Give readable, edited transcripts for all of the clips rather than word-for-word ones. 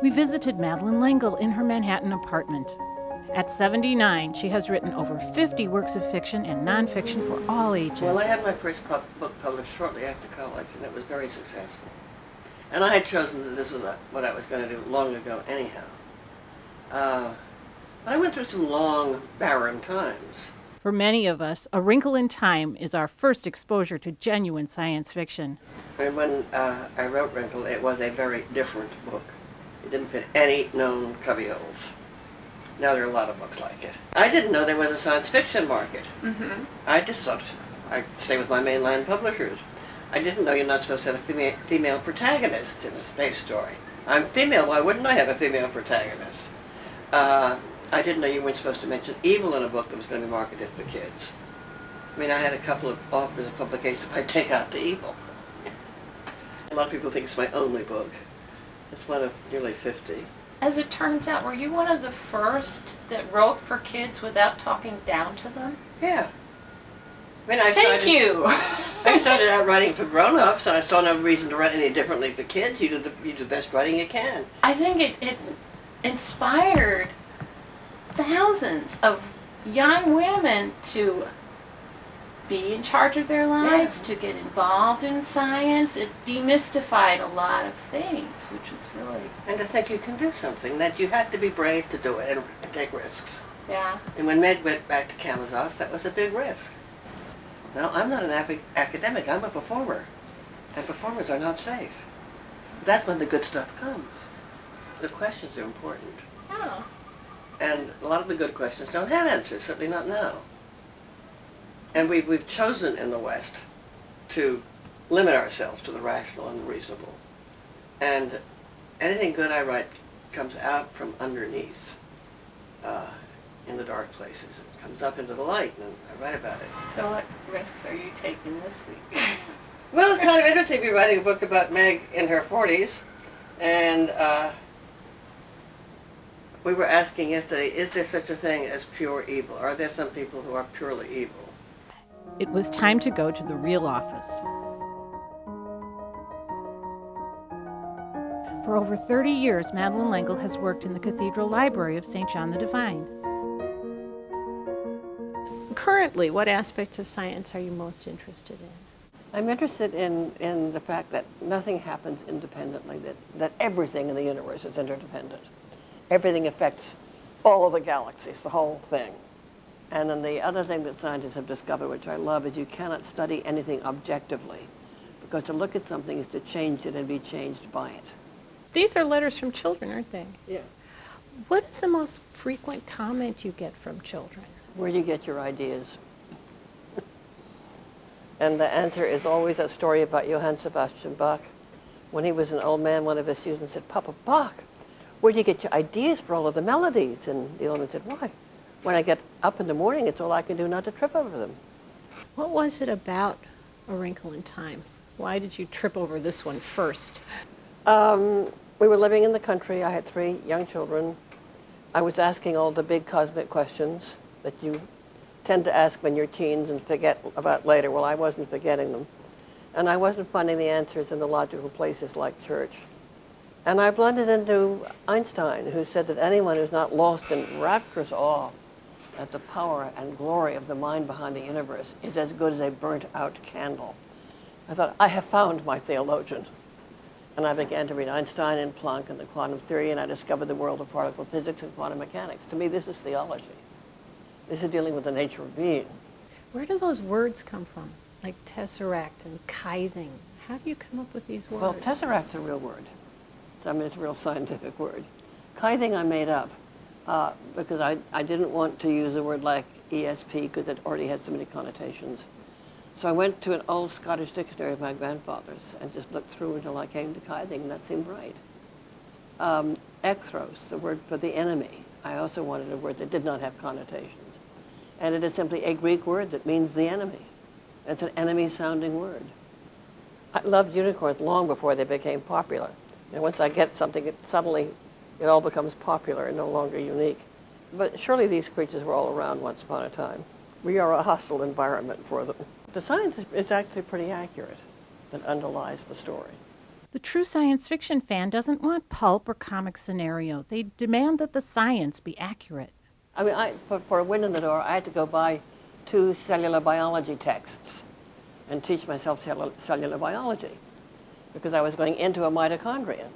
We visited Madeleine L'Engle in her Manhattan apartment. At 79, she has written over 50 works of fiction and nonfiction for all ages. Well, I had my first book published shortly after college, and it was very successful. And I had chosen that this was what I was going to do long ago anyhow. But I went through some long, barren times. For many of us, A Wrinkle in Time is our first exposure to genuine science fiction. And when I wrote Wrinkle, it was a very different book. It didn't fit any known cubbyholes. Now there are a lot of books like it. I didn't know there was a science fiction market. Mm-hmm. I just thought I'd stay with my mainline publishers. I didn't know you're not supposed to have a female protagonist in a space story. I'm female, why wouldn't I have a female protagonist? I didn't know you weren't supposed to mention evil in a book that was going to be marketed for kids. I mean, I had a couple of offers of publication if I take out the evil. A lot of people think it's my only book. It's one of nearly 50. As it turns out, were you one of the first that wrote for kids without talking down to them? Yeah. I mean, Thank you! I started out writing for grown-ups, and I saw no reason to write any differently for kids. You do the best writing you can. I think it inspired thousands of young women to be in charge of their lives, to get involved in science. It demystified a lot of things, which was really... And to think you can do something, that you had to be brave to do it and take risks. Yeah. And when Meg went back to Kansas, that was a big risk. Now, I'm not an academic, I'm a performer. And performers are not safe. That's when the good stuff comes. The questions are important. Oh. And a lot of the good questions don't have answers, certainly not now. And we've chosen in the West to limit ourselves to the rational and the reasonable. And anything good I write comes out from underneath, in the dark places. It comes up into the light, and I write about it. So what risks are you taking this week? Well, it's kind of interesting to be writing a book about Meg in her 40s, and we were asking yesterday, is there such a thing as pure evil? Are there some people who are purely evil? It was time to go to the real office. For over 30 years, Madeleine L'Engle has worked in the Cathedral Library of St. John the Divine. Currently, what aspects of science are you most interested in? I'm interested in the fact that nothing happens independently, that everything in the universe is interdependent. Everything affects all of the galaxies, the whole thing. And then the other thing that scientists have discovered, which I love, is you cannot study anything objectively, because to look at something is to change it and be changed by it. These are letters from children, aren't they? Yeah. What is the most frequent comment you get from children? Where do you get your ideas? And the answer is always a story about Johann Sebastian Bach. When he was an old man, one of his students said, "Papa, Bach, where do you get your ideas for all of the melodies?" And the old man said, "Why? When I get up in the morning, it's all I can do not to trip over them." What was it about A Wrinkle in Time? Why did you trip over this one first? We were living in the country. I had 3 young children. I was asking all the big cosmic questions that you tend to ask when you're teens and forget about later. Well, I wasn't forgetting them. And I wasn't finding the answers in the logical places like church. And I blended into Einstein, who said that anyone who's not lost in rapturous awe at the power and glory of the mind behind the universe is as good as a burnt-out candle. I thought, I have found my theologian. And I began to read Einstein and Planck and the quantum theory, and I discovered the world of particle physics and quantum mechanics. To me, this is theology. This is dealing with the nature of being. Where do those words come from, like tesseract and kything? How do you come up with these words? Well, tesseract's a real word. I mean, it's a real scientific word. Kything I made up because I didn't want to use a word like ESP because it already had so many connotations. So I went to an old Scottish dictionary of my grandfather's and just looked through until I came to kything, and that seemed right. Echthros, the word for the enemy. I also wanted a word that did not have connotations. And it is simply a Greek word that means the enemy. It's an enemy-sounding word. I loved unicorns long before they became popular. And once I get something, suddenly it all becomes popular and no longer unique. But surely these creatures were all around once upon a time. We are a hostile environment for them. The science is actually pretty accurate that underlies the story. The true science fiction fan doesn't want pulp or comic scenario. They demand that the science be accurate. I mean, for a wind in the door, I had to go buy 2 cellular biology texts and teach myself cellular biology because I was going into a mitochondrion.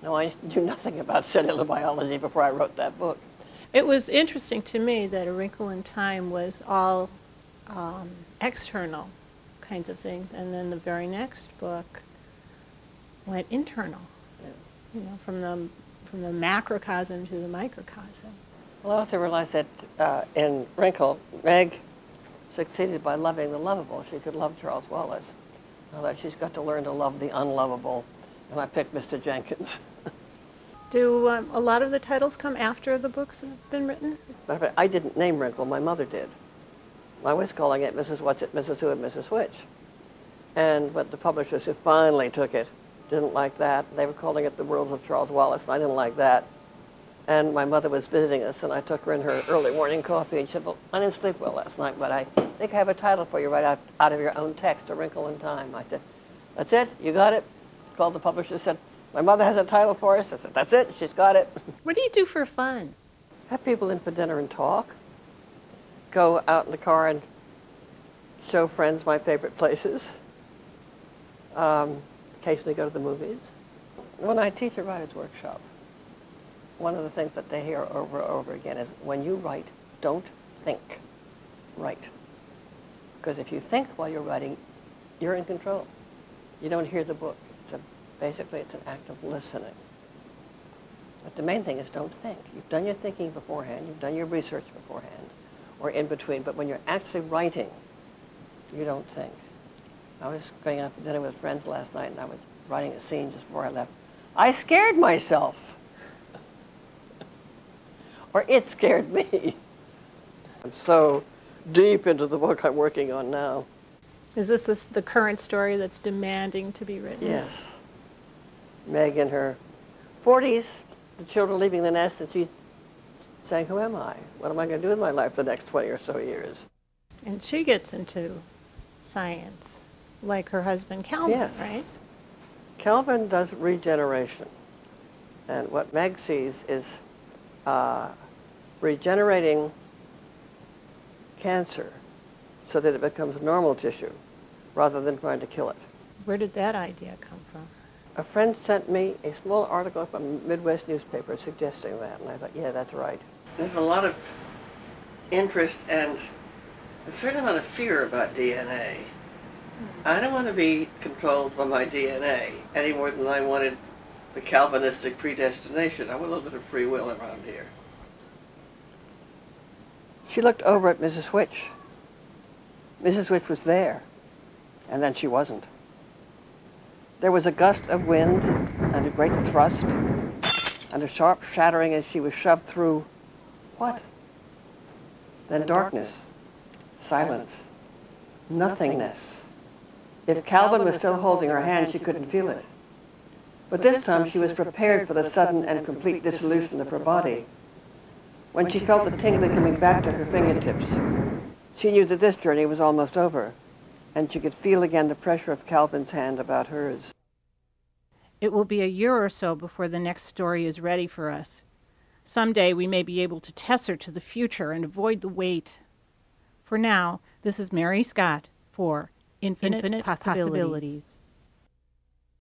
Now, I knew nothing about cellular biology before I wrote that book. It was interesting to me that A Wrinkle in Time was all external kinds of things, and then the very next book went internal, you know, from the macrocosm to the microcosm. Well, I also realized that in Wrinkle, Meg succeeded by loving the lovable. She could love Charles Wallace. Now that she's got to learn to love the unlovable, and I picked Mr. Jenkins. Do a lot of the titles come after the books have been written? Matter of fact, I didn't name Wrinkle, my mother did. I was calling it Mrs. What's-It, Mrs. Who, and Mrs. Which. But the publishers who finally took it didn't like that. They were calling it The Worlds of Charles Wallace, and I didn't like that. And my mother was visiting us, and I took her in her early morning coffee, and she said, well, I didn't sleep well last night, but I think I have a title for you right out of your own text, A Wrinkle in Time. I said, that's it? You got it? Called the publisher, said, my mother has a title for us. I said, that's it, she's got it. What do you do for fun? Have people in for dinner and talk. Go out in the car and show friends my favorite places. Occasionally go to the movies. When I teach a writer's workshop, one of the things that they hear over and over again is, when you write, don't think, write. Because if you think while you're writing, you're in control. You don't hear the book. Basically, it's an act of listening. But the main thing is don't think. You've done your thinking beforehand, you've done your research beforehand, or in between, but when you're actually writing, you don't think. I was going out for dinner with friends last night, and I was writing a scene just before I left. I scared myself. Or it scared me. I'm so deep into the book I'm working on now. Is this the current story that's demanding to be written? Yes. Meg in her 40s, the children leaving the nest, and she's saying, who am I? What am I going to do with my life the next 20 or so years? And she gets into science, like her husband Calvin, yes. Right? Calvin does regeneration. And what Meg sees is regenerating cancer so that it becomes normal tissue rather than trying to kill it. Where did that idea come from? A friend sent me a small article from a Midwest newspaper suggesting that, and I thought, yeah, that's right. There's a lot of interest and a certain amount of fear about DNA. I don't want to be controlled by my DNA any more than I wanted the Calvinistic predestination. I want a little bit of free will around here. She looked over at Mrs. Which. Mrs. Which was there, and then she wasn't. There was a gust of wind and a great thrust and a sharp shattering as she was shoved through what? Then darkness, silence, nothingness. If Calvin was still holding her hand, she couldn't feel it. But this time she was prepared for the sudden and complete dissolution of her body. When she felt the tingling coming back to her fingertips, she knew that this journey was almost over, and she could feel again the pressure of Calvin's hand about hers. It will be a year or so before the next story is ready for us. Someday we may be able to test her to the future and avoid the wait. For now, this is Mary Scott for Infinite Possibilities.